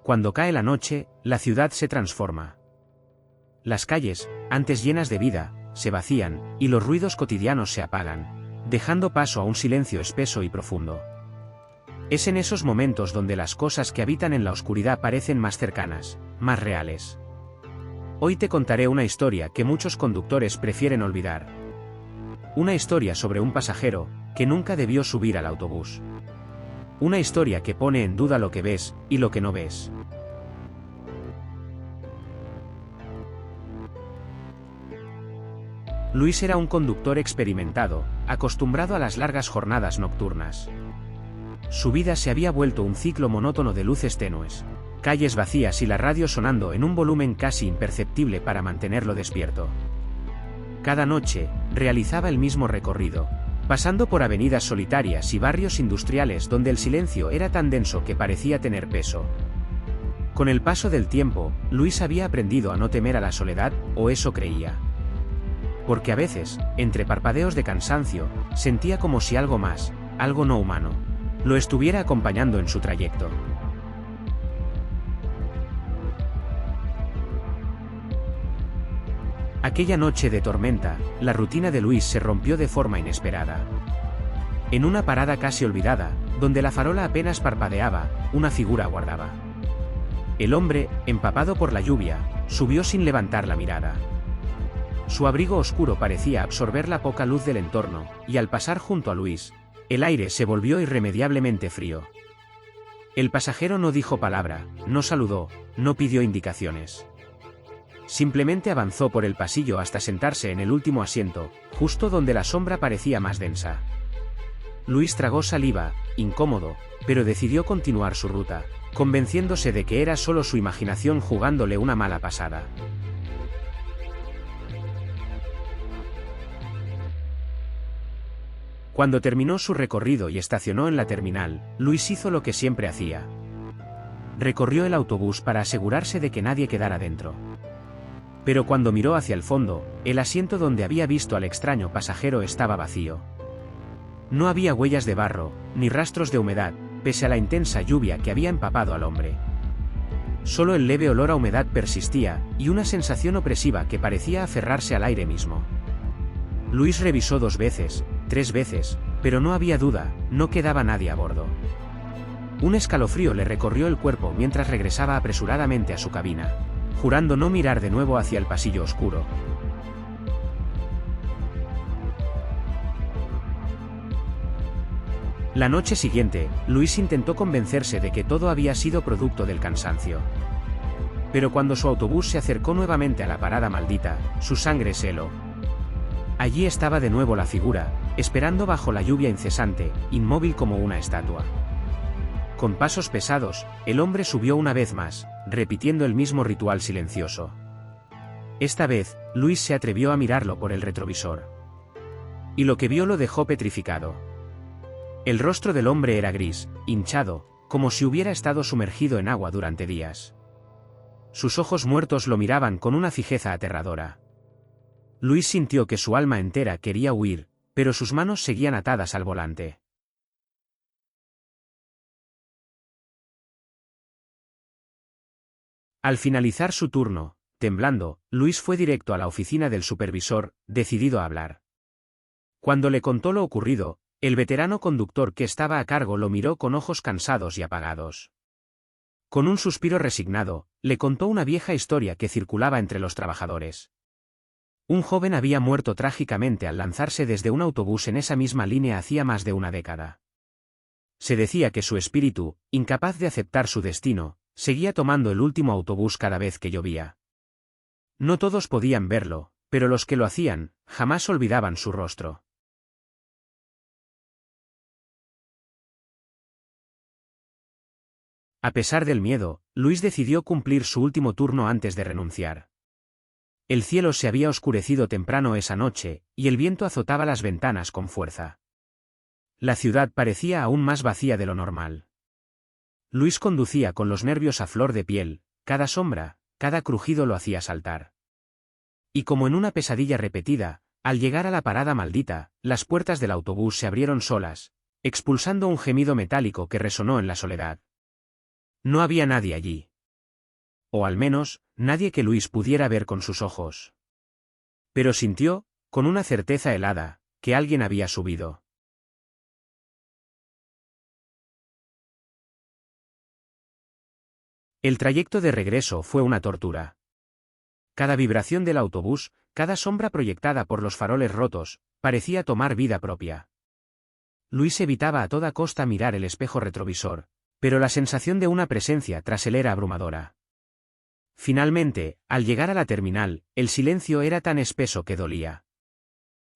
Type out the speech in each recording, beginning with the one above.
Cuando cae la noche, la ciudad se transforma. Las calles, antes llenas de vida, se vacían, y los ruidos cotidianos se apagan, dejando paso a un silencio espeso y profundo. Es en esos momentos donde las cosas que habitan en la oscuridad parecen más cercanas, más reales. Hoy te contaré una historia que muchos conductores prefieren olvidar. Una historia sobre un pasajero que nunca debió subir al autobús. Una historia que pone en duda lo que ves y lo que no ves. Luis era un conductor experimentado, acostumbrado a las largas jornadas nocturnas. Su vida se había vuelto un ciclo monótono de luces tenues, calles vacías y la radio sonando en un volumen casi imperceptible para mantenerlo despierto. Cada noche, realizaba el mismo recorrido, pasando por avenidas solitarias y barrios industriales donde el silencio era tan denso que parecía tener peso. Con el paso del tiempo, Luis había aprendido a no temer a la soledad, o eso creía. Porque a veces, entre parpadeos de cansancio, sentía como si algo más, algo no humano, lo estuviera acompañando en su trayecto. Aquella noche de tormenta, la rutina de Luis se rompió de forma inesperada. En una parada casi olvidada, donde la farola apenas parpadeaba, una figura aguardaba. El hombre, empapado por la lluvia, subió sin levantar la mirada. Su abrigo oscuro parecía absorber la poca luz del entorno, y al pasar junto a Luis, el aire se volvió irremediablemente frío. El pasajero no dijo palabra, no saludó, no pidió indicaciones. Simplemente avanzó por el pasillo hasta sentarse en el último asiento, justo donde la sombra parecía más densa. Luis tragó saliva, incómodo, pero decidió continuar su ruta, convenciéndose de que era solo su imaginación jugándole una mala pasada. Cuando terminó su recorrido y estacionó en la terminal, Luis hizo lo que siempre hacía. Recorrió el autobús para asegurarse de que nadie quedara dentro. Pero cuando miró hacia el fondo, el asiento donde había visto al extraño pasajero estaba vacío. No había huellas de barro, ni rastros de humedad, pese a la intensa lluvia que había empapado al hombre. Solo el leve olor a humedad persistía, y una sensación opresiva que parecía aferrarse al aire mismo. Luis revisó 2 veces, 3 veces, pero no había duda, no quedaba nadie a bordo. Un escalofrío le recorrió el cuerpo mientras regresaba apresuradamente a su cabina, jurando no mirar de nuevo hacia el pasillo oscuro. La noche siguiente, Luis intentó convencerse de que todo había sido producto del cansancio. Pero cuando su autobús se acercó nuevamente a la parada maldita, su sangre se heló. Allí estaba de nuevo la figura, esperando bajo la lluvia incesante, inmóvil como una estatua. Con pasos pesados, el hombre subió una vez más, repitiendo el mismo ritual silencioso. Esta vez, Luis se atrevió a mirarlo por el retrovisor. Y lo que vio lo dejó petrificado. El rostro del hombre era gris, hinchado, como si hubiera estado sumergido en agua durante días. Sus ojos muertos lo miraban con una fijeza aterradora. Luis sintió que su alma entera quería huir, pero sus manos seguían atadas al volante. Al finalizar su turno, temblando, Luis fue directo a la oficina del supervisor, decidido a hablar. Cuando le contó lo ocurrido, el veterano conductor que estaba a cargo lo miró con ojos cansados y apagados. Con un suspiro resignado, le contó una vieja historia que circulaba entre los trabajadores. Un joven había muerto trágicamente al lanzarse desde un autobús en esa misma línea hacía más de una década. Se decía que su espíritu, incapaz de aceptar su destino, seguía tomando el último autobús cada vez que llovía. No todos podían verlo, pero los que lo hacían, jamás olvidaban su rostro. A pesar del miedo, Luis decidió cumplir su último turno antes de renunciar. El cielo se había oscurecido temprano esa noche, y el viento azotaba las ventanas con fuerza. La ciudad parecía aún más vacía de lo normal. Luis conducía con los nervios a flor de piel, cada sombra, cada crujido lo hacía saltar. Y como en una pesadilla repetida, al llegar a la parada maldita, las puertas del autobús se abrieron solas, expulsando un gemido metálico que resonó en la soledad. No había nadie allí. o al menos, nadie que Luis pudiera ver con sus ojos. Pero sintió, con una certeza helada, que alguien había subido. El trayecto de regreso fue una tortura. Cada vibración del autobús, cada sombra proyectada por los faroles rotos, parecía tomar vida propia. Luis evitaba a toda costa mirar el espejo retrovisor, pero la sensación de una presencia tras él era abrumadora. Finalmente, al llegar a la terminal, el silencio era tan espeso que dolía.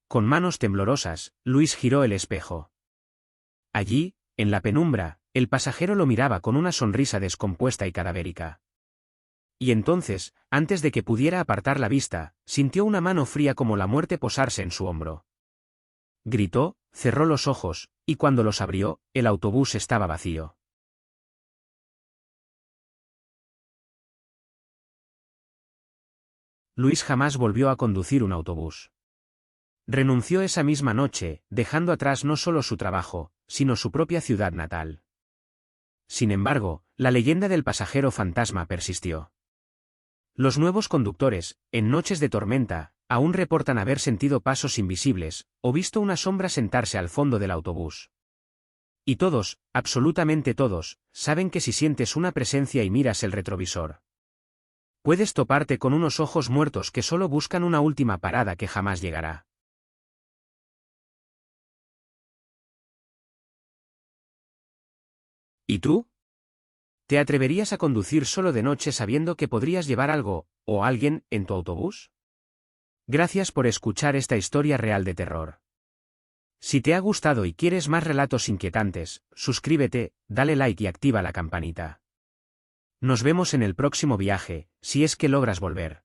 Con manos temblorosas, Luis giró el espejo. Allí, en la penumbra, el pasajero lo miraba con una sonrisa descompuesta y cadavérica. Y entonces, antes de que pudiera apartar la vista, sintió una mano fría como la muerte posarse en su hombro. Gritó, cerró los ojos, y cuando los abrió, el autobús estaba vacío. Luis jamás volvió a conducir un autobús. Renunció esa misma noche, dejando atrás no solo su trabajo, sino su propia ciudad natal. Sin embargo, la leyenda del pasajero fantasma persistió. Los nuevos conductores, en noches de tormenta, aún reportan haber sentido pasos invisibles, o visto una sombra sentarse al fondo del autobús. Y todos, absolutamente todos, saben que si sientes una presencia y miras el retrovisor, puedes toparte con unos ojos muertos que solo buscan una última parada que jamás llegará. ¿Y tú? ¿Te atreverías a conducir solo de noche sabiendo que podrías llevar algo, o alguien, en tu autobús? Gracias por escuchar esta historia real de terror. Si te ha gustado y quieres más relatos inquietantes, suscríbete, dale like y activa la campanita. Nos vemos en el próximo viaje, si es que logras volver.